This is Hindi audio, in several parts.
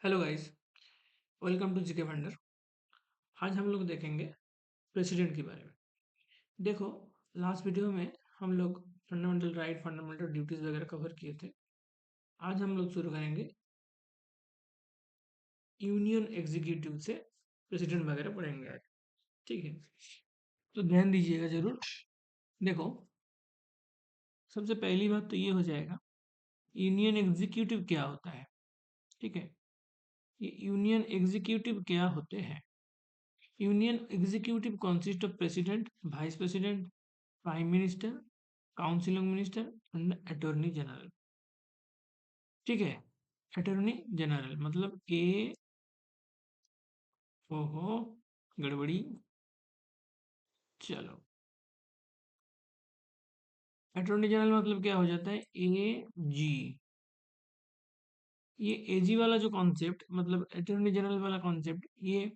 Hello guys, welcome to GK wonder. आज हम लोग देखेंगे प्रेसिडेंट के बारे में। देखो, लास्ट वीडियो में हम लोग फंडामेंटल राइट, फंडामेंटल ड्यूटीज वगैरह कवर किए थे। आज हम लोग शुरू करेंगे यूनियन एग्जीक्यूटिव से, प्रेसिडेंट वगैरह पढ़ेंगे आज। ठीक है, तो ध्यान दीजिएगा जरूर। देखो, सबसे पहली बात तो ये हो जाएगा, यूनियन एग्जीक्यूटिव क्या होता है। ठीक है, ये यूनियन एग्जीक्यूटिव क्या होते हैं। Union executive consist of president, vice president, prime minister, council of minister and attorney general. ठीक है, अटॉर्नी जनरल मतलब ओहो, गड़बड़ी। चलो, अटॉर्नी जनरल मतलब क्या हो जाता है, जी। ये एजी वाला जो कॉन्सेप्ट, मतलब अटॉर्नी जनरल वाला कॉन्सेप्ट, ये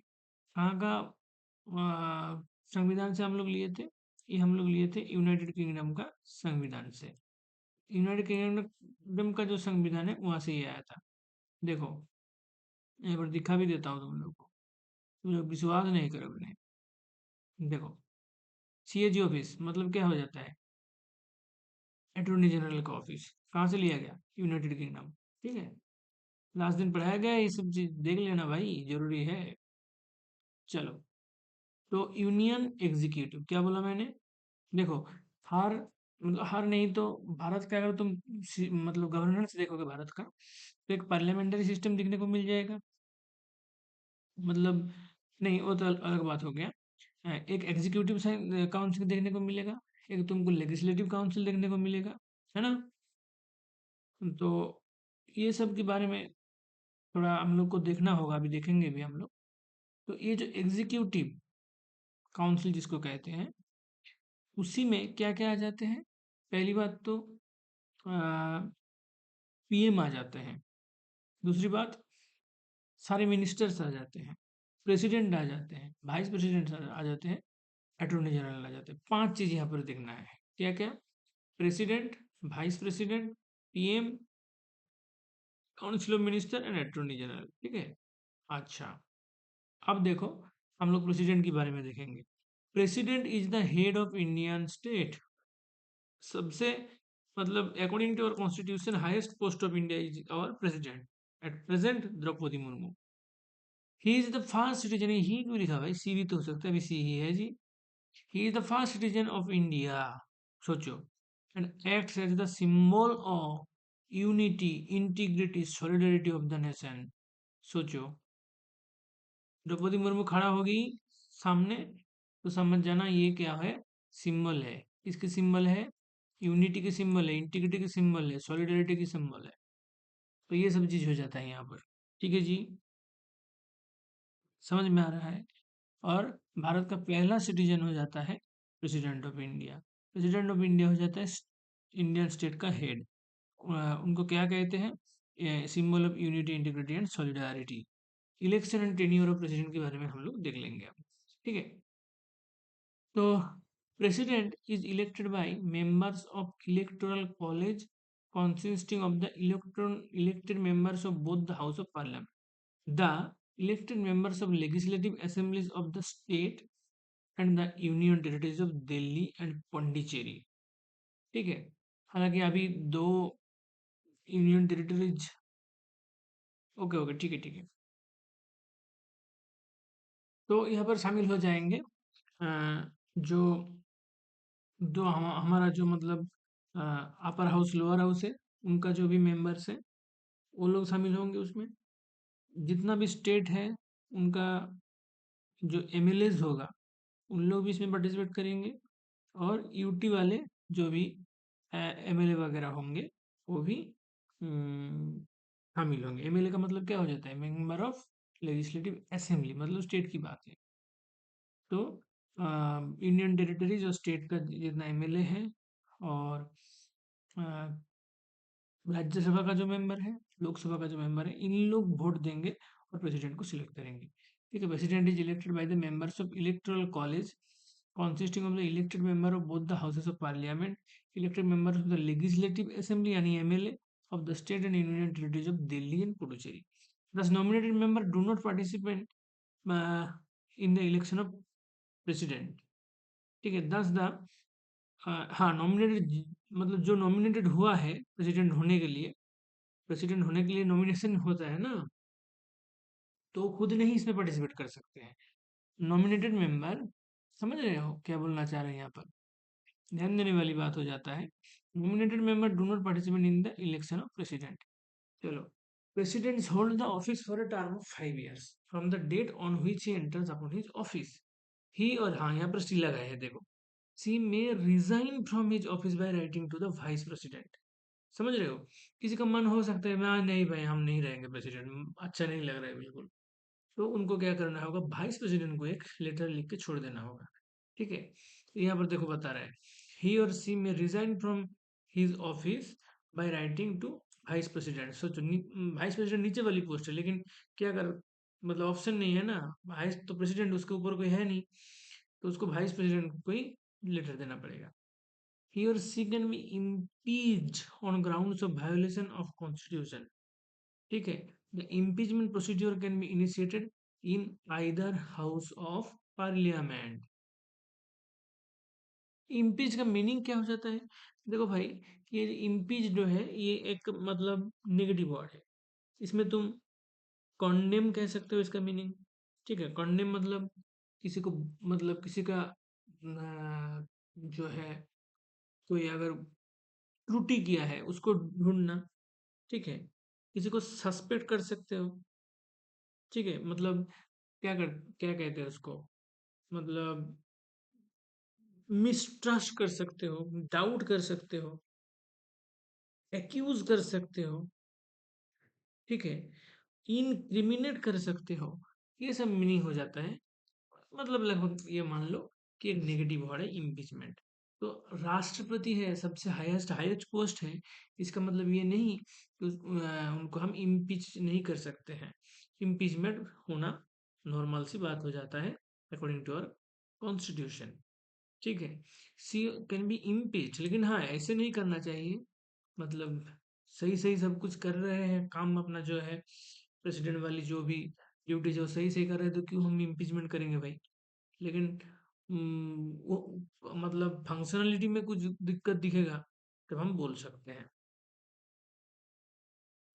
कहाँ का संविधान से हम लोग लिए थे। ये हम लोग लिए थे यूनाइटेड किंगडम का संविधान से। यूनाइटेड किंगडम का जो संविधान है वहां से ये आया था। देखो, एक बार दिखा भी देता हूँ तुम लोग को, तुम लोग विश्वास नहीं करोगे। नहीं, देखो, सीएजी ऑफिस मतलब क्या हो जाता है, अटॉर्नी जनरल का ऑफिस। कहाँ से लिया गया, यूनाइटेड किंगडम। ठीक है, लास्ट दिन पढ़ाया गया है, ये सब चीज देख लेना भाई, जरूरी है। चलो, तो यूनियन एग्जीक्यूटिव क्या बोला मैंने। देखो, हर मतलब हर नहीं तो भारत का, अगर तुम मतलब गवर्नेंस देखोगे भारत का, तो एक पार्लियामेंट्री सिस्टम देखने को मिल जाएगा। मतलब नहीं, वो तो अलग बात हो गया। एक एग्जीक्यूटिव काउंसिल देखने को मिलेगा, एक तुमको लेजिस्लेटिव काउंसिल देखने को मिलेगा, है ना। तो ये सब के बारे में थोड़ा हम लोग को देखना होगा, अभी देखेंगे भी हम लोग। तो ये जो एग्जीक्यूटिव काउंसिल जिसको कहते हैं, उसी में क्या क्या आ जाते हैं। पहली बात तो पीएम आ जाते हैं। दूसरी बात, सारे मिनिस्टर्स आ जाते हैं, प्रेसिडेंट आ जाते हैं, वाइस प्रेसिडेंट आ जाते हैं, अटॉर्नी जनरल आ जाते हैं। पांच चीज यहाँ पर देखना है। क्या क्या, president, vice president, PM, council of minister and attorney general. ठीक है, अच्छा। अब देखो, हम लोग प्रेसिडेंट के बारे में देखेंगे। President is the head of Indian state. सबसे मतलब according to our constitution highest post of India is our president. At present Droupadi Murmu. He is the first citizen, he क्यों लिखा भाई, सी भी तो हो सकता है, अभी सी ही है जी। He is the first citizen of India. सोचो, and acts as the symbol of unity, integrity, solidarity of the nation. सोचो, द्रौपदी मुर्मू खड़ा होगी सामने, तो समझ जाना ये क्या है, सिंबल है। इसके सिंबल है, यूनिटी के सिंबल है, इंटीग्रिटी के सिंबल है, सॉलिडरिटी के सिंबल है। तो ये सब चीज हो जाता है यहाँ पर। ठीक है जी, समझ में आ रहा है। और भारत का पहला सिटीजन हो जाता है president of India. President of India हो जाता है इंडियन स्टेट का हेड। उनको क्या कहते हैं, symbol of unity, integrity and solidarity. Election and tenure of president के बारे में हम लोग देख लेंगे अब। ठीक है, तो president is elected by members of electoral college consisting of the elected members of both the house of parliament, the elected members of legislative assemblies of the state and the union territories of Delhi and Pondicherry। ठीक है, हालांकि अभी दो यूनियन टेरिटरीज, ओके ओके, ठीक है ठीक है। तो यहाँ पर शामिल हो जाएंगे जो जो हमारा जो मतलब अपर हाउस, लोअर हाउस है, उनका जो भी मेंबर्स है, वो लोग शामिल होंगे उसमें। जितना भी स्टेट है, उनका जो एमएलएज होगा, उन लोग भी इसमें पार्टिसिपेट करेंगे। और यूटी वाले जो भी एमएलए वगैरह होंगे, वो भी शामिल होंगे। एमएलए का मतलब क्या हो जाता है, मेंबर ऑफ लेजिस्लेटिव असेंबली, मतलब स्टेट की बात है। तो इंडियन टेरिटरीज और स्टेट का जितना एमएलए है, और अ, राज्यसभा का जो मेंबर है, लोकसभा का जो मेंबर है, इन लोग वोट देंगे और प्रेसिडेंट को सिलेक्ट करेंगे। ठीक है, president is elected by the members of electoral college consisting of the elected member of both the houses of parliament, elected members of the legislative assembly यानी MLA of the state and union territories of Delhi and Puducherry। Thus, nominated member do not participate in the election of president. ठीक है, दस द हाँ, नॉमिनेटेड मतलब जो नॉमिनेटेड हुआ है प्रेसिडेंट होने के लिए नॉमिनेशन होता है ना, तो वो खुद नहीं इसमें पार्टिसिपेट कर सकते हैं। नॉमिनेटेड मेंबर, समझ रहे हो क्या बोलना चाह रहे हैं यहाँ पर? ध्यान देने वाली बात हो जाता है। Nominated member do not participate in the election of president. चलो, presidents hold the office for a term of 5 years from the date on which he enters upon his office. He, और हाँ यहाँ पर सी लगाए है देखो, she may resign from his office by writing to the vice president. समझ रहे हो? किसी का मन हो सकता है मैं नहीं भाई हम नहीं रहेंगे प्रेसिडेंट, अच्छा नहीं लग रहा है बिल्कुल, तो उनको क्या करना होगा, वाइस प्रेसिडेंट को एक लेटर लिख के छोड़ देना होगा। ठीक है, तो यहाँ पर देखो बता रहा है, ही और सी में resign from his office by writing to vice president. सोचो, वाइस प्रेसिडेंट नीचे वाली पोस्ट है, लेकिन क्या कर, मतलब ऑप्शन नहीं है ना, वाइस तो प्रेसिडेंट उसके ऊपर कोई है नहीं, तो उसको वाइस प्रेसिडेंट को ही लेटर देना पड़ेगा। ही और she can be impeached on grounds of violation of constitution. ठीक है, the impeachment procedure can be initiated in either house of parliament. Impeach का मीनिंग क्या हो जाता है? देखो भाई, ये इम्पीच जो है ये एक मतलब नेगेटिव वर्ड है। इसमें तुम कॉन्डेम कह सकते हो इसका मीनिंग। ठीक है, कॉन्डेम मतलब किसी को, मतलब किसी का जो है, कोई अगर त्रुटि किया है उसको ढूंढना। ठीक है, किसी को सस्पेक्ट कर सकते हो। ठीक है, मतलब क्या कहते हैं उसको, मतलब मिसट्रस्ट कर सकते हो, डाउट कर सकते हो, एक्यूज कर सकते हो। ठीक है, इनक्रिमिनेट कर सकते हो। ये सब मीनिंग हो जाता है। मतलब लगभग ये मान लो कि एक नेगेटिव वर्ड है इम्पीचमेंट। तो राष्ट्रपति है, सबसे हाईएस्ट हाईएस्ट पोस्ट है, इसका मतलब ये नहीं कि उनको हम इम्पीच नहीं कर सकते हैं। इम्पीचमेंट होना नॉर्मल सी बात हो जाता है अकॉर्डिंग टू आवर कॉन्स्टिट्यूशन। ठीक है, सी कैन बी इम्पीच, लेकिन हाँ ऐसे नहीं करना चाहिए। मतलब सही सही सब कुछ कर रहे हैं काम अपना जो है, प्रेसिडेंट वाली जो भी ड्यूटी जो सही सही कर रहे हैं, तो क्यों हम इम्पीचमेंट करेंगे भाई? लेकिन वो मतलब फंक्शनलिटी में कुछ दिक्कत दिखेगा तब हम बोल सकते हैं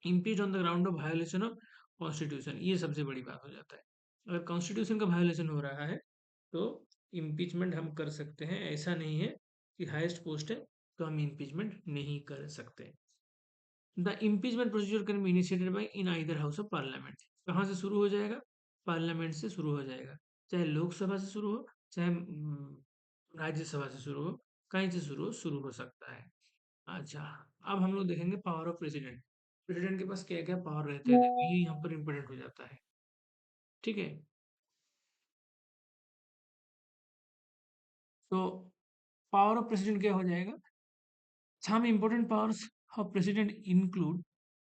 impeach on the ground of violation of constitution. ये सबसे बड़ी बात हो जाता है। अगर कॉन्स्टिट्यूशन का वायोलेशन हो रहा है तो इम्पीचमेंट हम कर सकते हैं। ऐसा नहीं है कि हाईएस्ट पोस्ट है तो हम इम्पीचमेंट नहीं कर सकते। The impeachment procedure can be initiated by in either house of parliament. कहाँ से शुरू हो जाएगा? पार्लियामेंट से शुरू हो जाएगा। चाहे लोकसभा से शुरू हो, चाहे राज्यसभा से शुरू हो, कहीं से शुरू हो सकता है। अच्छा, अब हम लोग देखेंगे पावर ऑफ प्रेसिडेंट। प्रेसिडेंट के पास क्या क्या पावर रहते हैं, देखो ये यहाँ पर इम्पोर्टेंट हो जाता है। ठीक है, तो पावर ऑफ प्रेसिडेंट क्या हो जाएगा? Some important powers of president include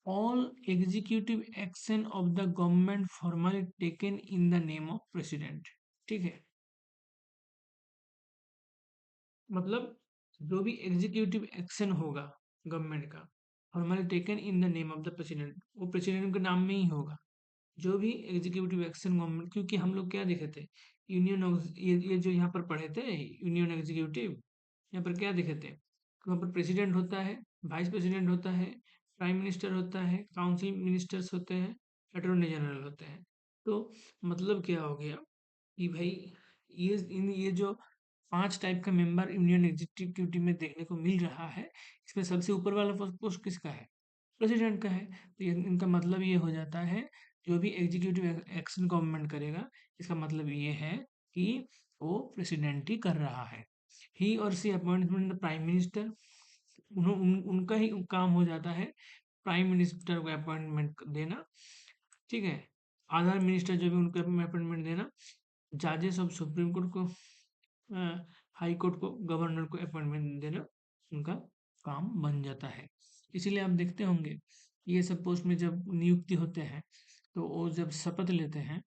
all executive action of the government formally taken in the name of president। ठीक है, मतलब जो भी एग्जीक्यूटिव एक्शन होगा गवर्नमेंट का, formally taken in the name of the president, वो प्रेसिडेंट के नाम में ही होगा। जो भी एग्जीक्यूटिव एक्शन गवर्नमेंट, क्योंकि हम लोग क्या देखे थे, ये जो यहाँ पर पढ़े थे यूनियन एग्जीक्यूटिव, यहाँ पर क्या देखे थे, वहाँ पर प्रेसिडेंट होता है, वाइस प्रेसिडेंट होता है, प्राइम मिनिस्टर होता है, काउंसिल मिनिस्टर्स होते हैं, अटॉर्नी जनरल होते हैं। तो मतलब क्या हो गया कि भाई ये जो 5 टाइप का मेंबर यूनियन एग्जीक्यूटिव में देखने को मिल रहा है, इसमें सबसे ऊपर वाला पोस्ट किसका है? प्रेसिडेंट का है। तो इनका मतलब ये हो जाता है, जो भी एग्जीक्यूटिव एक्शन गवर्नमेंट करेगा, इसका मतलब ये है कि वो प्रेसिडेंट ही कर रहा है। ही और सी अपॉइंटमेंट द प्राइम मिनिस्टर, उनका ही काम हो जाता है प्राइम मिनिस्टर को अपॉइंटमेंट देना। ठीक है, आधार मिनिस्टर जो भी उनको अपॉइंटमेंट देना, जजेस ऑफ सुप्रीम कोर्ट को, हाई कोर्ट को, गवर्नर को अपॉइंटमेंट देना, उनका काम बन जाता है। इसीलिए आप देखते होंगे ये सब पोस्ट में जब नियुक्ति होते हैं तो वो जब शपथ लेते हैं,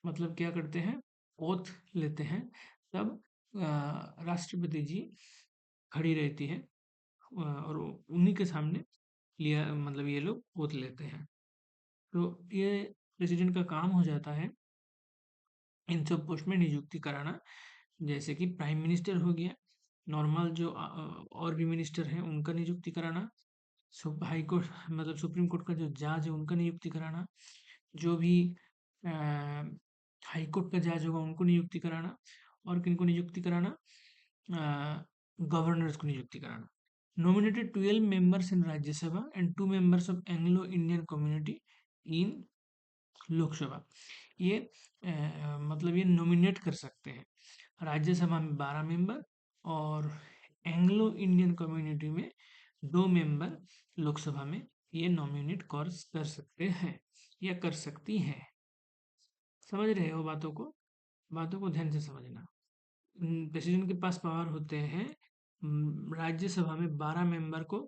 मतलब क्या करते हैं, ओथ लेते हैं, तब राष्ट्रपति जी खड़ी रहती है, और उन्हीं के सामने लिया, मतलब ये लोग ओथ लेते हैं। तो ये प्रेसिडेंट का काम हो जाता है इन सब पोस्ट में नियुक्ति कराना, जैसे कि प्राइम मिनिस्टर हो गया, नॉर्मल जो और भी मिनिस्टर हैं उनका नियुक्ति कराना, हाई कोर्ट मतलब सुप्रीम कोर्ट का जो जज है उनका नियुक्ति कराना, जो भी हाई कोर्ट का जज होगा उनको नियुक्ति कराना, और किनको नियुक्ति कराना, गवर्नर्स को नियुक्ति कराना। Nominated 12 members in Rajya Sabha and 2 members of Anglo Indian community in Lok Sabha. ये मतलब ये नॉमिनेट कर सकते हैं। राज्यसभा में 12 मेंबर और एंग्लो इंडियन कम्युनिटी में 2 मेंबर लोकसभा में ये नॉमिनेट कर सकते हैं या कर सकती हैं। समझ रहे हो बातों को? बातों को ध्यान से समझना। प्रेसिडेंट के पास पावर होते हैं, राज्यसभा में 12 मेंबर को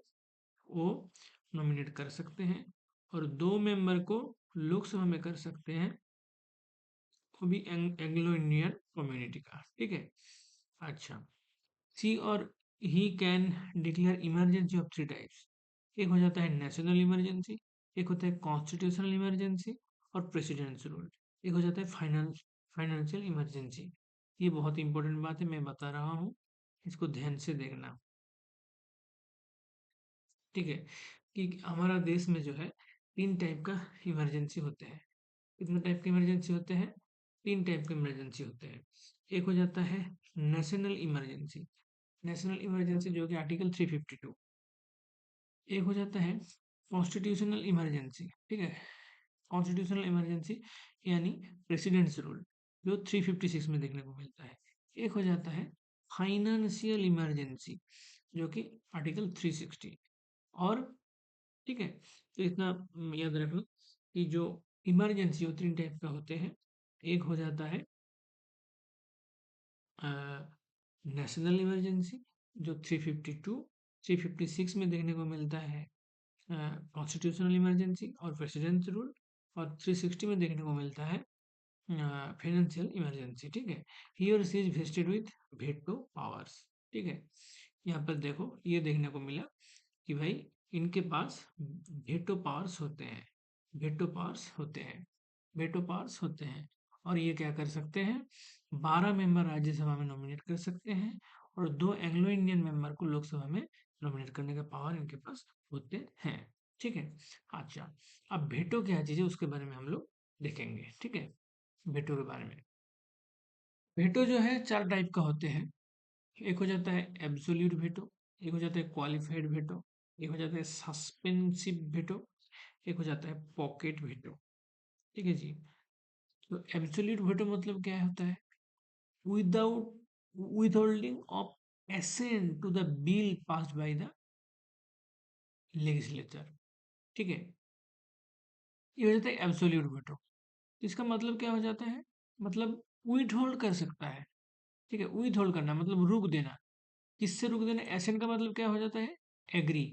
वो नॉमिनेट कर सकते हैं और 2 मेंबर को लोकसभा में कर सकते हैं, वो भी एंग्लो इंडियन कम्युनिटी का। ठीक है। अच्छा, सी और he can declare emergency of 3 types. एक हो जाता है नेशनल इमरजेंसी, एक होता है कॉन्स्टिट्यूशनल इमरजेंसी और प्रेसिडेंट्स रूल, एक हो जाता है फाइनेंशियल इमरजेंसी। ये बहुत इंपॉर्टेंट बात है, मैं बता रहा हूँ, इसको ध्यान से देखना। ठीक है, कि हमारा देश में जो है 3 टाइप का इमरजेंसी होते हैं। कितने टाइप के इमरजेंसी होते हैं? 3 टाइप के इमरजेंसी होते हैं। एक हो जाता है नेशनल इमरजेंसी, नेशनल इमरजेंसी जो कि आर्टिकल 352। एक हो जाता है कॉन्स्टिट्यूशनल इमरजेंसी। ठीक है, कॉन्स्टिट्यूशनल इमरजेंसी यानी प्रेसिडेंट्स रूल, जो 356 में देखने को मिलता है। एक हो जाता है फाइनेंशियल इमरजेंसी, जो कि आर्टिकल 360। और ठीक है, तो इतना याद रखना कि जो इमरजेंसी वो 3 टाइप का होते हैं। एक हो जाता है नेशनल इमरजेंसी, जो 352 356 में देखने को मिलता है, कॉन्स्टिट्यूशनल इमरजेंसी और प्रेसिडेंट रूल, और 360 में देखने को मिलता है फाइनेंशियल इमरजेंसी। ठीक है, ही और she is vested with veto powers. ठीक है, यहाँ पर देखो ये देखने को मिला कि भाई इनके पास वेटो पावर्स होते हैं, वेटो पावर्स होते हैं, वेटो पावर्स होते हैं। और ये क्या कर सकते हैं? 12 मेंबर राज्यसभा में नॉमिनेट कर सकते हैं और 2 एंग्लो इंडियन मेंबर को लोकसभा में नॉमिनेट करने का पावर इनके पास होते हैं। ठीक है। अच्छा, अब वेटो क्या चीज़ है उसके बारे में हम लोग देखेंगे। ठीक है, वेटो के बारे में। वेटो जो है 4 टाइप का होते हैं। एक हो जाता है एब्सोल्यूट वेटो, एक हो जाता है क्वालिफाइड वेटो, एक हो जाता है सस्पेंसिव वेटो, एक हो जाता है पॉकेट वेटो। ठीक है जी। तो एब्सोल्यूट वेटो मतलब क्या होता है? Without withholding of assent to the bill passed by the legislature। ठीक है, ये हो जाता है एब्सोल्यूट वेटो। इसका मतलब क्या हो जाता है? मतलब विथ होल्ड कर सकता है। ठीक है, विथ होल्ड करना मतलब रुक देना। किससे रुक देना? एसेंट का मतलब क्या हो जाता है? एग्री।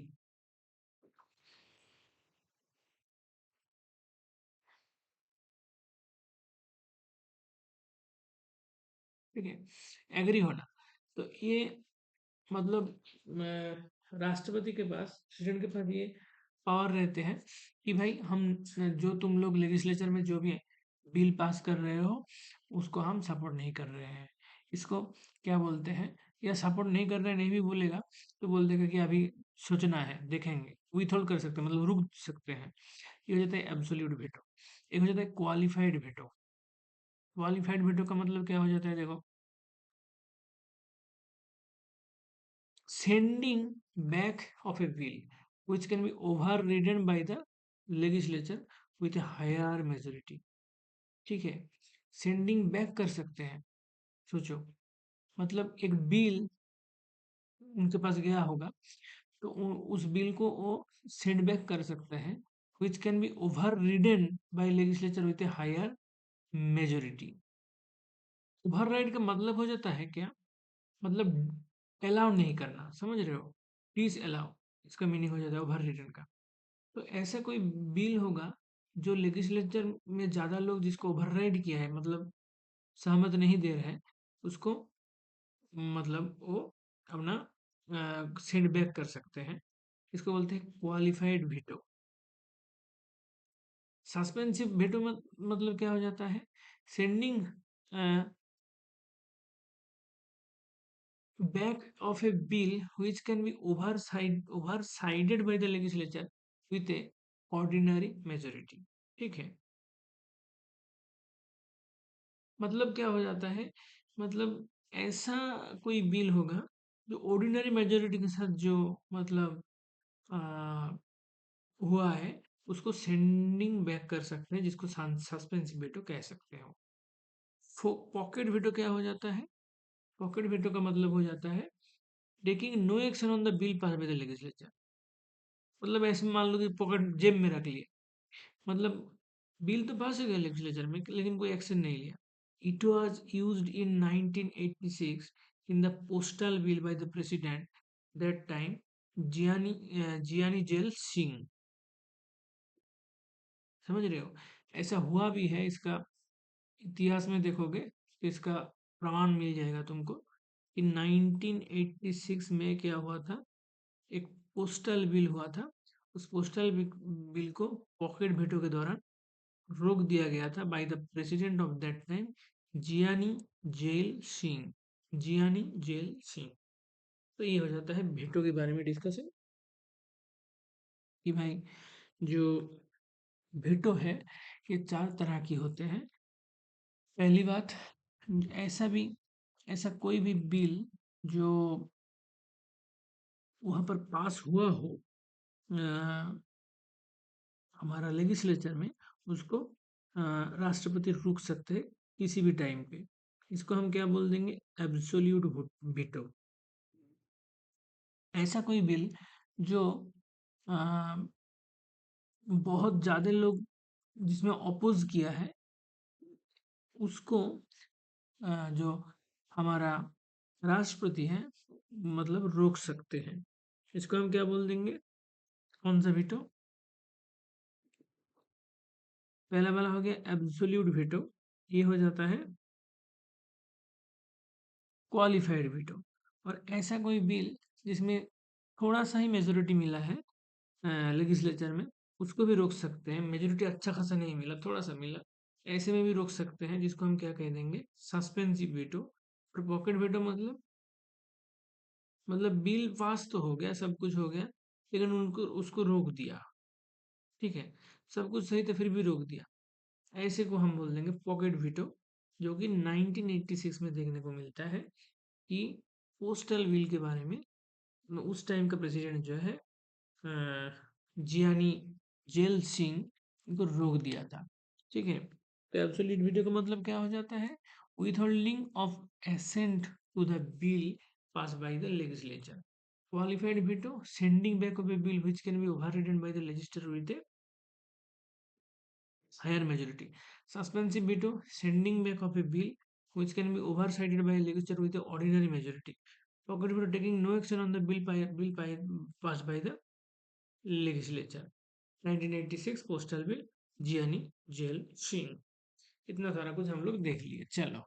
ठीक है, एग्री होना। तो ये मतलब राष्ट्रपति के पास, प्रेसिडेंट के पास ये पावर रहते हैं कि भाई हम जो तुम लोग लेजिस्लेचर में जो भी बिल पास कर रहे हो उसको हम सपोर्ट नहीं कर रहे हैं, इसको क्या बोलते हैं, या सपोर्ट नहीं कर रहे हैं नहीं भी बोलेगा तो बोल देगा कि अभी सोचना है, देखेंगे, विथहोल्ड कर सकते हैं मतलब रुक सकते हैं। ये हो जाता है एब्सोल्यूट वेटो। एक हो जाता है क्वालिफाइड वेटो। क्वालिफाइड वेटो का मतलब क्या हो जाता है? देखो, sending back of a bill which can be overridden by the legislature with a higher majority। ठीक है, सेंडिंग बैक कर सकते हैं। सोचो, मतलब एक बिल उनके पास गया होगा तो उस बिल को वो सेंड बैक कर सकते हैं, which can be overridden by legislature with a higher majority। Override का मतलब हो जाता है क्या? मतलब अलाउ नहीं करना, समझ रहे हो? प्लीज अलाउ, इसका मीनिंग हो जाता है ओवर रिटर्न का। तो ऐसा कोई बिल होगा जो लेजिस्लेचर में ज्यादा लोग जिसको ओवरराइड किया है, मतलब सहमत नहीं दे रहे हैं, उसको मतलब वो अपना सेंड बैक कर सकते हैं। इसको बोलते हैं क्वालिफाइड वीटो। सस्पेंसिव वेटो मतलब क्या हो जाता है? Sending back of a bill which can be oversided by the legislature with a ordinary majority। ठीक है, मतलब क्या हो जाता है? मतलब ऐसा कोई बिल होगा जो ऑर्डिनरी मेजोरिटी के साथ जो मतलब आ, हुआ है, उसको सेंडिंग बैक कर सकते हैं, जिसको सस्पेंसिव वेटो कह सकते हो। पॉकेट वेटो क्या हो जाता है? पॉकेट वेटो का मतलब हो जाता है taking no action on the bill pass by the legislature. मतलब ऐसे मान लो कि पॉकेट जेब में रख लिया, मतलब बिल तो पास हो गया लेजिस्लेचर में लेकिन कोई एक्शन नहीं लिया। It was used in 1986 in the postal bill by the president that time, Giani Giani Zail Singh. समझ रहे हो? ऐसा हुआ भी है, इसका इतिहास में देखोगे तो इसका प्रमाण मिल जाएगा तुमको कि 1986 में क्या हुआ था। एक पोस्टल बिल हुआ था, उस पोस्टल बिल को पॉकेट वेटो के दौरान रोक दिया गया था by the president of that time, Giani Zail Singh. Giani Zail Singh. तो ये हो जाता है वेटो के बारे में डिस्कशन कि भाई जो वेटो है ये चार तरह की होते हैं। पहली बात, ऐसा भी ऐसा कोई भी बिल जो वहां पर पास हुआ हो हमारा लेजिस्लेचर में, उसको राष्ट्रपति रोक सकते हैं किसी भी टाइम पे। इसको हम क्या बोल देंगे? Absolute veto. ऐसा कोई बिल जो अ, बहुत ज्यादा लोग जिसमें अपोज किया है, उसको जो हमारा राष्ट्रपति है मतलब रोक सकते हैं। इसको हम क्या बोल देंगे? कौन सा वीटो? पहला वाला हो गया एब्सोल्यूट वीटो, ये हो जाता है क्वालिफाइड वीटो। और ऐसा कोई बिल जिसमें थोड़ा सा ही मेजोरिटी मिला है लेजिस्लेचर में, उसको भी रोक सकते हैं। मेजोरिटी अच्छा खासा नहीं मिला, थोड़ा सा मिला, ऐसे में भी रोक सकते हैं, जिसको हम क्या कह देंगे? Suspensive veto. और पॉकेट वीटो मतलब बिल पास तो हो गया, सब कुछ हो गया, लेकिन उनको उसको रोक दिया। ठीक है, सब कुछ सही तो फिर भी रोक दिया, ऐसे को हम बोल देंगे पॉकेट वीटो। जो कि 1986 में देखने को मिलता है कि पोस्टल बिल के बारे में उस टाइम का प्रेसिडेंट जो है जियानी जेल सिंह, इनको रोक दिया था। ठीक है, तो एब्सोल्यूट वीटो का मतलब क्या हो जाता है? Withholding of assent to the bill pass by the legislature. Qualified veto, sending back of a bill which can be overridden by the legislature with a higher majority। Suspensive veto, sending back of a bill which can be overridden by a legislature with an ordinary majority। Pocket veto, taking no action on the passed by the legislature। 1986 postal bill, Giani Zail Singh. इतना सारा कुछ हम लोग देख लिए। चलो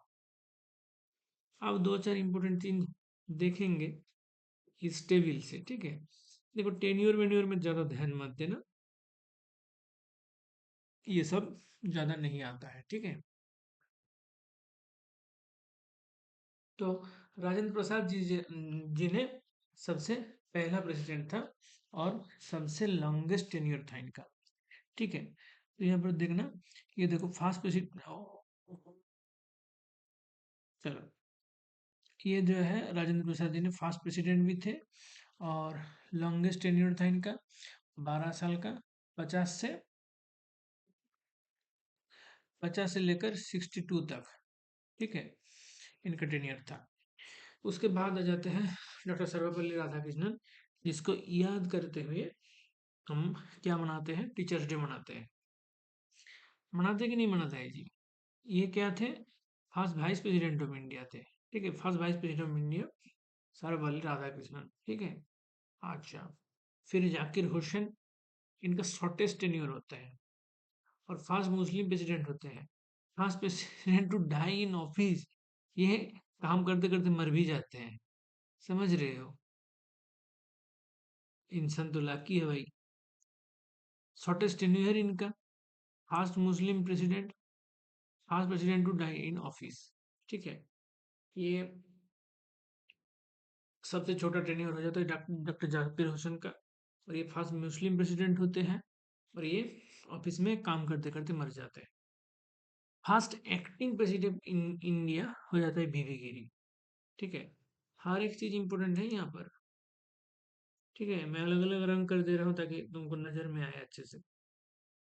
अब दो चार इंपॉर्टेंट चीज देखेंगे इस टेबल से। ठीक है, देखो टेन्योर वेन्योर में ज्यादा ध्यान मत देना, ये सब ज्यादा नहीं आता है। ठीक है, तो राजेंद्र प्रसाद जी ने सबसे पहला प्रेसिडेंट था और सबसे लॉन्गेस्ट टेन्योर था इनका। ठीक है, तो यहाँ पर देखना, ये देखो फास्ट प्रेसिडेंट। चलो, ये जो है राजेंद्र प्रसाद जी ने फास्ट प्रेसिडेंट भी थे और लॉन्गेस्ट टेन्योर था इनका 12 साल का। 50 से लेकर 62 तक। ठीक है, इनका टेन्योर था। उसके बाद आ जाते हैं डॉक्टर सर्वपल्ली राधाकृष्णन, जिसको याद करते हुए हम क्या मनाते हैं? टीचर्स डे मनाते हैं। मनाते कि नहीं मनाते है जी? ये क्या थे? First vice president of India थे। ठीक है, first vice president of India Sarvepalli Radhakrishnan. ठीक है, अच्छा, फिर जाकिर हुसैन, इनका शॉर्टेस्ट टेन्योर होता है और फर्स्ट मुस्लिम प्रेसिडेंट होते हैं। First president to die in office, ये काम करते करते मर भी जाते हैं। समझ रहे हो? इंसान तो लाकी है भाई। शॉर्टेस्ट टेन्योर इनका। First Muslim president, first president to die in office. ठीक है, ये सबसे छोटा टेन्योर हो जाता है डॉक्टर जाकिर हुसैन का, और ये फर्स्ट मुस्लिम प्रेसिडेंट होते हैं, और ये ऑफिस में काम करते करते मर जाते हैं। First acting president in India हो जाता है बीवी गिरी। ठीक है, हर एक चीज इंपॉर्टेंट है यहाँ पर। ठीक है, मैं अलग अलग रंग कर दे रहा हूँ ताकि तुमको नजर में आए अच्छे से।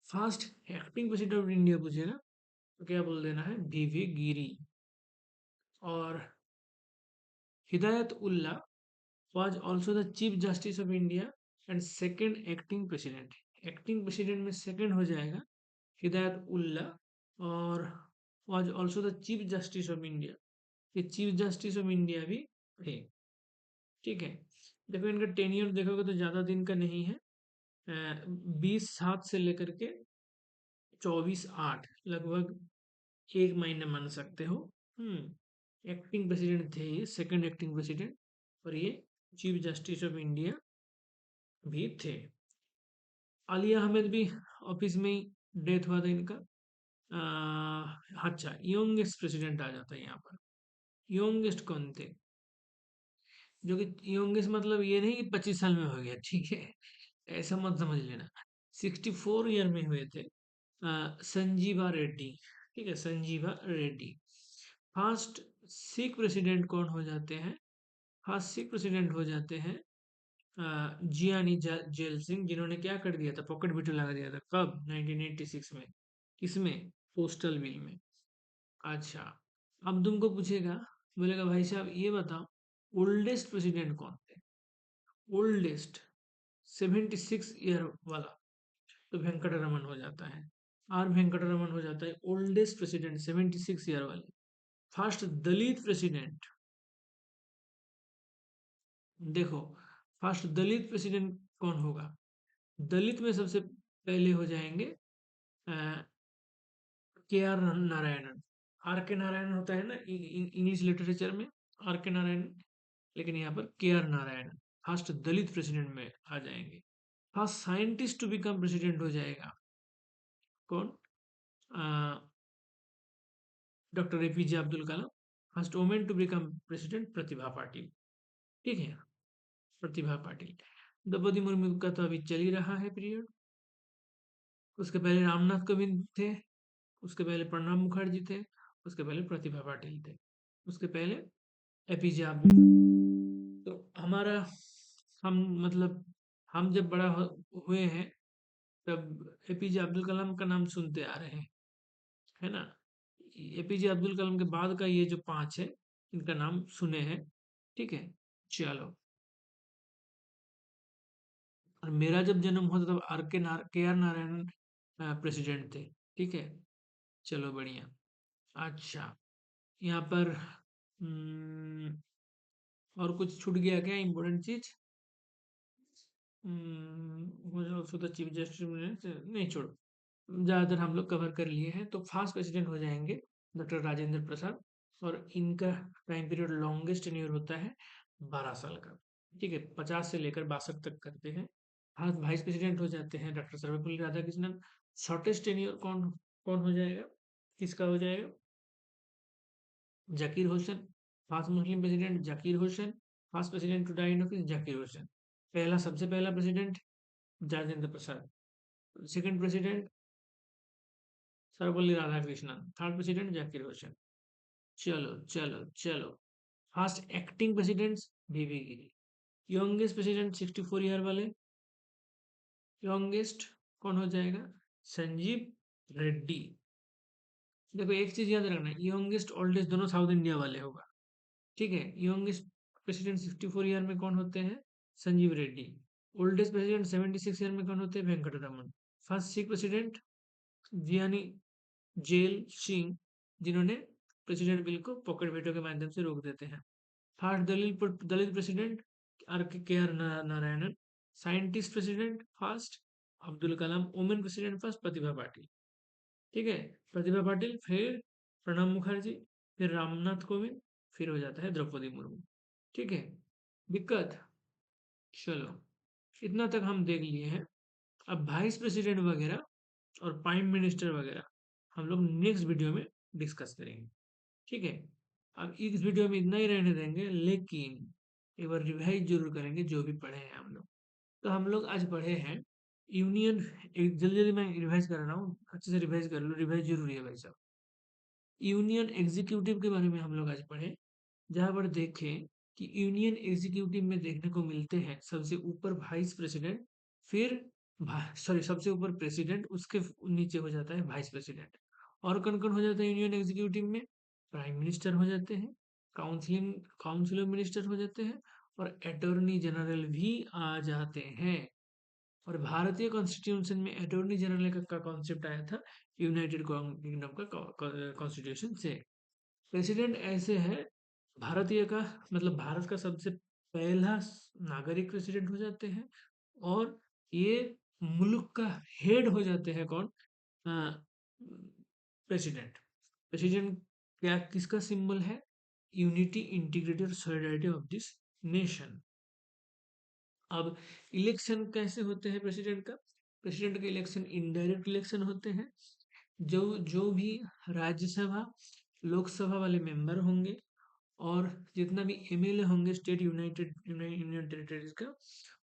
First acting president of India पूछे ना, तो क्या बोल देना है, बीवी गिरी। और हिदायत Ulla was also the Chief Justice of India and second acting president। Acting president में सेकंड हो जाएगा हिदायत उल्ला, और was also the Chief Justice of India, ये चीफ जस्टिस ऑफ इंडिया भी थे। ठीक है, देखो इनका टेन्योर देखोगे तो ज्यादा दिन का नहीं है, 20/7 से लेकर के 24/8, लगभग एक महीने मान सकते हो। एक्टिंग प्रेसिडेंट थे ये, सेकंड एक्टिंग प्रेसिडेंट, और ये चीफ जस्टिस ऑफ इंडिया भी थे। आलिया अहमद भी ऑफिस में ही डेथ हुआ था इनका। अच्छा, यंगेस्ट प्रेसिडेंट आ जाता है यहाँ पर। यंगेस्ट कौन थे, जो कि यंगेस्ट मतलब ये नहीं कि 25 साल में हो गया, ठीक है, ऐसा मत समझ लेना। 64 ईयर में हुए थे, संजीवा रेड्डी। ठीक है, संजीवा रेड्डी। फर्स्ट सिख प्रेसिडेंट कौन हो जाते हैं, फर्स्ट सिख प्रेसिडेंट हो जाते हैं जियानी जेल सिंह, जिन्होंने क्या कर दिया था, पॉकेट बिटू लगा दिया था, कब, 1986 में। किसमें, पोस्टल बिल में। अच्छा, अब तुमको पूछेगा, बोलेगा भाई साहब ये बताओ ओल्डेस्ट प्रेसिडेंट कौन थे, ओल्डेस्ट 76 ईयर वाला, तो वेंकटरमन हो जाता है, आर वेंकटरमन हो जाता है ओल्डेस्ट प्रेसिडेंट 76 ईयर वाले। फर्स्ट दलित प्रेसिडेंट, देखो फर्स्ट दलित प्रेसिडेंट कौन होगा, दलित में सबसे पहले हो जाएंगे के आर नारायणन। आर के नारायणन होता है ना इंग्लिश लिटरेचर में, आर के नारायणन, लेकिन यहाँ पर के आर नारायणन फर्स्ट दलित प्रेसिडेंट में आ जाएंगे। First scientist to become president हो जाएगा कौन, doctor APJ Abdul Kalam. First women to become president Pratibha Patil. ठीक है, प्रतिभा पाटिल। द्रौपदी मुर्मू का तो अभी चल ही रहा है पीरियड। उसके पहले रामनाथ कोविंद थे, उसके पहले प्रणब मुखर्जी थे, उसके पहले प्रतिभा पाटिल थे, उसके पहले एपीजे अब्दुल। तो हमारा, हम मतलब हम जब हुए हैं तब एपीजे अब्दुल कलाम का नाम सुनते आ रहे हैं, है ना। एपीजे अब्दुल कलाम के बाद का ये जो पांच है, इनका नाम सुने हैं। ठीक है, चलो। और मेरा जब जन्म हुआ था तब के आर नारायणन प्रेसिडेंट थे। ठीक है, चलो बढ़िया। अच्छा, यहाँ पर और कुछ छूट गया क्या इम्पोर्टेंट चीज, ऑल्सो द चीफ जस्टिस, नहीं छोड़ो, ज़्यादातर हम लोग कवर कर लिए हैं। तो फास्ट प्रेसिडेंट हो जाएंगे डॉक्टर राजेंद्र प्रसाद, और इनका टाइम पीरियड लॉन्गेस्ट टेन्योर होता है 12 साल का। ठीक है, 50 से लेकर 62 तक करते हैं। फास्ट वाइस प्रेसिडेंट हो जाते हैं doctor Sarvepalli Radhakrishnan. Shortest tenure कौन कौन हो जाएगा, किसका हो जाएगा, Zakir Hussain. First Muslim president Zakir Hussain. First president to die in office Zakir Hussain. पहला, सबसे पहला president Rajendra Prasad. Second president Sarvepalli Radhakrishnan. Third president Zakir Hussain. चलो चलो चलो। First acting president V V Giri. Youngest president 64 year वाले, यंगेस्ट कौन हो जाएगा, संजीव रेड्डी। देखो एक चीज याद रखना, यंगेस्ट ओल्डेस्ट दोनों साउथ इंडिया वाले होगा। ठीक है, यंगेस्ट प्रेसिडेंट 64 ईयर में कौन होते हैं, Sanjiva Reddy. Oldest president 76 year में कौन होते हैं, वेंकटरमन। फर्स्ट सिख प्रेसिडेंट जियानी जेल सिंह, जिन्होंने प्रेसिडेंट बिल को पॉकेट वेटो के माध्यम से रोक देते हैं। Third Dalit president K R Narayanan. Scientist president first Abdul Kalam. Women president first Pratibha Patil. ठीक है, प्रतिभा पाटिल, फिर प्रणब मुखर्जी, फिर रामनाथ कोविंद, फिर हो जाता है द्रौपदी मुर्मू। ठीक है, दिक्कत, चलो इतना तक हम देख लिए हैं। अब वाइस प्रेसिडेंट वगैरह और प्राइम मिनिस्टर वगैरह हम लोग नेक्स्ट वीडियो में डिस्कस करेंगे। ठीक है, अब इस वीडियो में इतना ही रहने देंगे, लेकिन एक बार रिवाइज जरूर करेंगे जो भी पढ़े हैं हम लोग। तो हम लोग आज पढ़े हैं यूनियन, एक जल्दी जल्दी मैं रिवाइज कर रहा हूँ, अच्छे से रिवाइज कर लो, रिवाइज जरूरी है भाई साहब। यूनियन एग्जीक्यूटिव के बारे में हम लोग आज पढ़े, जहाँ पर देखें कि यूनियन एग्जीक्यूटिव में देखने को मिलते हैं सबसे ऊपर वाइस प्रेसिडेंट, फिर सॉरी सबसे ऊपर प्रेसिडेंट, उसके नीचे हो जाता है वाइस प्रेसिडेंट। और कौन कौन हो जाता है यूनियन एग्जीक्यूटिव में? प्राइम मिनिस्टर हो जाते हैं, काउंसिलिंग काउंसिल ऑफ मिनिस्टर हो जाते हैं, और अटॉर्नी जनरल भी आ जाते हैं। और भारतीय कॉन्स्टिट्यूशन में अटॉर्नी जनरल का कॉन्सेप्ट आया था यूनाइटेड किंगडम का कॉन्स्टिट्यूशन से। प्रेसिडेंट ऐसे है भारतीय का, मतलब भारत का सबसे पहला नागरिक प्रेसिडेंट हो जाते हैं। और ये मुल्क का हेड हो जाते हैं कौन? प्रेसिडेंट। प्रेसिडेंट क्या किसका सिंबल है? यूनिटी, इंटीग्रिटी और सॉलिडारिटी ऑफ दिस नेशन। अब इलेक्शन कैसे होते हैं प्रेसिडेंट का? प्रेसिडेंट के इलेक्शन इनडायरेक्ट इलेक्शन होते हैं। जो जो भी राज्यसभा लोकसभा वाले मेंबर होंगे, और जितना भी एमएलए होंगे स्टेट यूनियन टेरिटरीज का,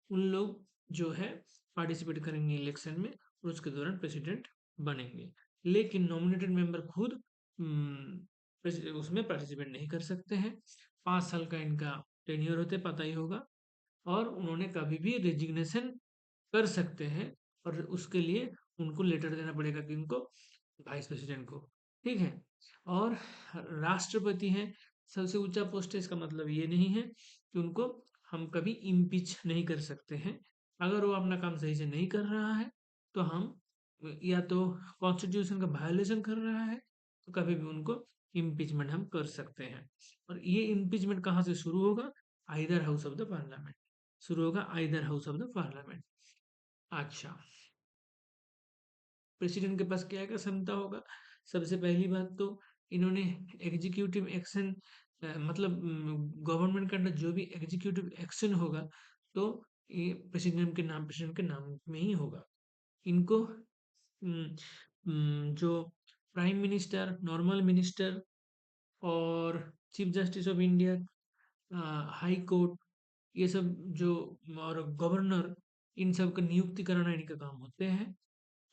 उन लोग जो है पार्टिसिपेट करेंगे इलेक्शन में, और उसके दौरान प्रेसिडेंट बनेंगे। लेकिन नॉमिनेटेड मेंबर खुद उसमें पार्टिसिपेट नहीं कर सकते हैं। 5 साल का इनका टेन्योर होते, पता ही होगा। और उन्होंने कभी भी रेजिग्नेशन कर सकते हैं, और उसके लिए उनको लेटर देना पड़ेगा कि उनको वाइस प्रेसिडेंट को। ठीक है, और राष्ट्रपति हैं, सबसे ऊंचा पोस्ट है। इसका मतलब ये नहीं है कि उनको हम कभी इम्पीच नहीं कर सकते हैं। अगर वो अपना काम सही से नहीं कर रहा है, तो हम या तो कॉन्स्टिट्यूशन का वायोलेशन कर रहा है, तो कभी भी उनको इम्पीचमेंट हम कर सकते हैं। और ये इम्पीचमेंट कहाँ से शुरू होगा? Either house of the parliament शुरू होगा, either house of the parliament. अच्छा, प्रेसिडेंट के पास क्या क्या क्षमता होगा? सबसे पहली बात तो इन्होंने एग्जीक्यूटिव एक्शन, मतलब गवर्नमेंट का अंडर जो भी एग्जीक्यूटिव एक्शन होगा, तो ये प्रेसिडेंट के नाम में ही होगा। इनको जो प्राइम मिनिस्टर, नॉर्मल मिनिस्टर, और chief justice of India, high court, ये सब जो, और गवर्नर, इन सब का नियुक्ति कराना इनका काम होते हैं।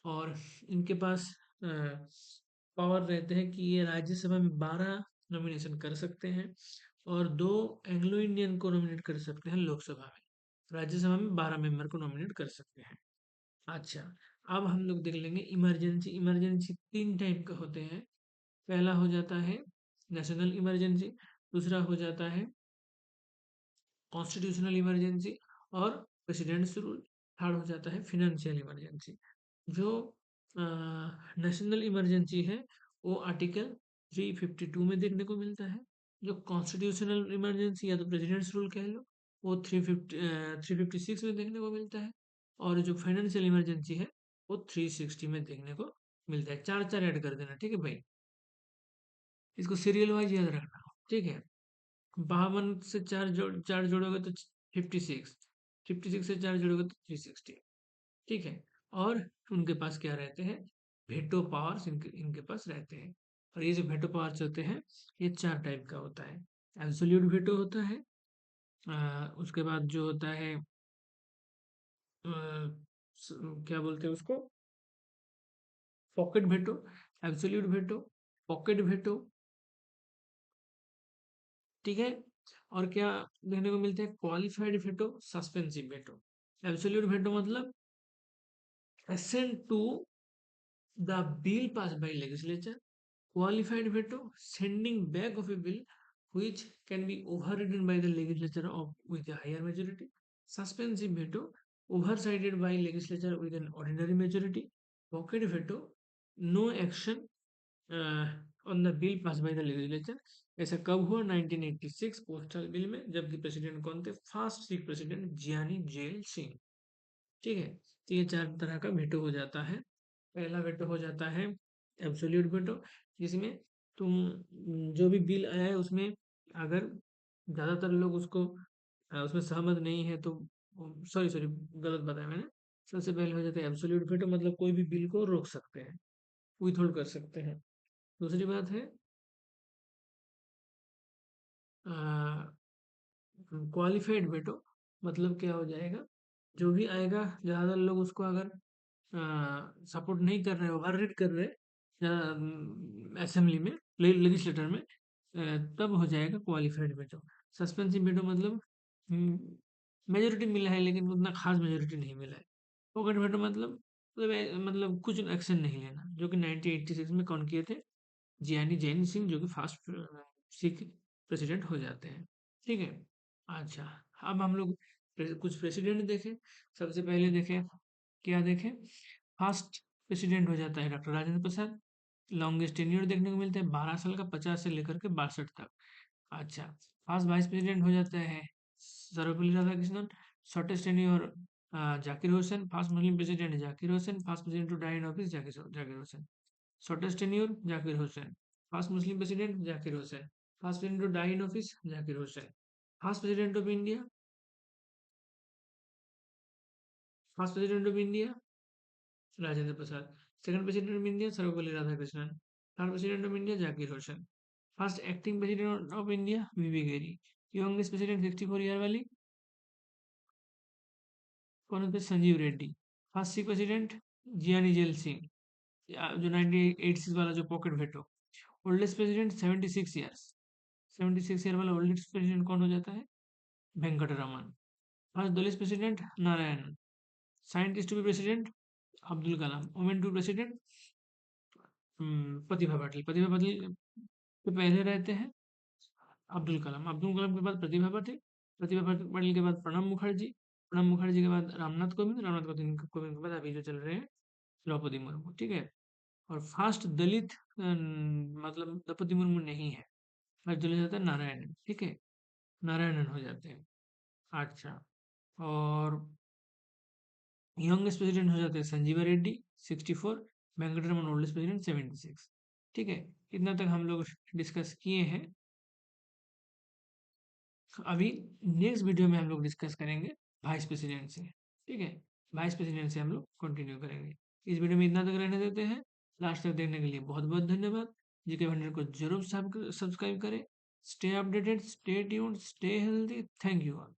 और इनके पास पावर रहते हैं कि ये राज्यसभा में 12 नॉमिनेशन कर सकते हैं, और 2 एंग्लो इंडियन को नॉमिनेट कर सकते हैं लोकसभा में। राज्यसभा में 12 मेंबर को नॉमिनेट कर सकते हैं। अच्छा, अब हम लोग देख लेंगे इमरजेंसी। इमरजेंसी 3 टाइप का होते हैं। पहला हो जाता है नेशनल इमरजेंसी, दूसरा हो जाता है कॉन्स्टिट्यूशनल इमरजेंसी, और प्रेसिडेंट्स रूल, थर्ड हो जाता है फिनेंशियल इमरजेंसी। जो नेशनल इमरजेंसी है वो आर्टिकल 352 में देखने को मिलता है। जो कॉन्स्टिट्यूशनल इमरजेंसी या तो प्रेसिडेंट्स रूल कह लो, वो 356 में देखने को मिलता है। और जो फाइनेंशियल इमरजेंसी है वो 360 में देखने को मिलता है। चार चार ऐड कर देना, ठीक है भाई, इसको सीरियल वाइज याद रखना। ठीक है, 52 से चार जोड़ोगे तो 56, 56 से 4 जोड़ोगे तो 360। ठीक है, और उनके पास क्या रहते हैं? वेटो पावर्स इनके पास रहते हैं। और ये जो वेटो पावर्स होते हैं, ये 4 टाइप का होता है। एब्सोल्यूट वेटो होता है, उसके बाद जो होता है अ, क्या बोलते हैं उसको, pocket veto, absolute veto, pocket veto. ठीक है, और क्या देखने को मिलते हैं? Qualified veto, suspensive veto. Absolute veto मतलब assent to the bill passed by legislature. Qualified veto, sending back of a bill which can be overridden by the legislature with a higher majority. Suspensive veto, overridden by legislature with an ordinary majority. Pocket veto, no action uh, on the bill passed by the legislature. ऐसा कब हुआ? 1986 पोस्टल बिल में, जबकि प्रेसिडेंट कौन थे? First Sikh president Giani Zail Singh. ठीक है, तो ये 4 तरह का वेटो हो जाता है। पहला वेटो हो जाता है एब्सोल्यूट वेटो, जिसमें तुम जो भी बिल आया है उसमें अगर ज़्यादातर लोग उसको उसमें सहमत नहीं है तो, सॉरी सॉरी गलत बताया मैंने, सबसे पहले हो जाता है एब्सोल्यूट वीटो, मतलब कोई भी बिल को रोक सकते हैं, विथहोल्ड कर सकते हैं। दूसरी बात है क्वालिफाइड वेटो, मतलब क्या हो जाएगा, जो भी आएगा, ज़्यादा लोग उसको अगर सपोर्ट नहीं कर रहे, ओवररीड कर रहे असेंबली में, लेजिस्लेटर में, तब हो जाएगा क्वालिफाइड वेटो। सस्पेंसिव वेटो मतलब मेजोरिटी मिला है लेकिन उतना खास मेजोरिटी नहीं मिला है। पॉकेट वेटो मतलब कुछ एक्शन नहीं लेना, जो कि 1986 में कौन किए थे, जियानी जैन सिंह, जो कि फास्ट सिख प्रेसिडेंट हो जाते हैं। ठीक है। अच्छा, अब हम लोग कुछ प्रेसिडेंट देखें। सबसे पहले देखें, क्या देखें, फर्स्ट प्रेसिडेंट हो जाता है doctor Rajendra Prasad. Longest tenure देखने को मिलता है 12 साल का, 50 से लेकर के 62 तक। अच्छा, फर्स्ट वाइस प्रेसिडेंट हो जाता है Sarvepalli Radhakrishnan. Shortest tenure Zakir Hussain. First Muslim president Zakir Hussain. First president to die in office Zakir Hussain. Shortest tenure Zakir Hussain. First Muslim president Zakir Hussain. First president to die in office Zakir Hussain. First president of India, first president of India Rajendra Prasad. Second president of India Sarvepalli Radhakrishnan. Third president of India Zakir Hussain. First acting president of India V V Giri. Youngest president 64 year वाली कौन होते, संजीव रेड्डी। फर्स्ट सिख प्रेसिडेंट जियानी जेल सिंह, जो 1986 वाला जो pocket veto. Oldest president 76 years, 76 year वाला ओल्डेस्ट प्रेसिडेंट कौन हो जाता है, Venkataraman. First Dalit president Narayan. Scientist to be president Abdul Kalam. Women to president Pratibha Patil. Pratibha Patil के पहले रहते हैं अब्दुल कलाम। अब्दुल कलाम के बाद प्रतिभा पाटिल। प्रतिभा पाटिल के बाद प्रणब मुखर्जी। प्रणब मुखर्जी के बाद रामनाथ कोविंद। रामनाथ कोविंद के बाद अभी जो चल रहे हैं द्रौपदी मुर्मू। ठीक है। और फास्ट दलित मतलब द्रौपदी मुर्मू नहीं है, फर्स्ट दलित जाता है नारायणन। ठीक है, नारायणन हो जाते हैं। अच्छा, और यंगेस्ट प्रेसिडेंट हो जाते हैं संजीवा रेड्डी 64। Venkataraman oldest president 76। ठीक है, इतना तक हम लोग डिस्कस किए हैं। अभी नेक्स्ट वीडियो में हम लोग डिस्कस करेंगे वाइस प्रेसिडेंट से। ठीक है, वाइस प्रेसिडेंट से हम लोग कंटिन्यू करेंगे। इस वीडियो में इतना तक रहने देते हैं। लास्ट तक देखने के लिए बहुत बहुत धन्यवाद। जीके हंड्रेड को जरूर सब्सक्राइब करें। Stay updated, stay tuned, stay healthy. Thank you all.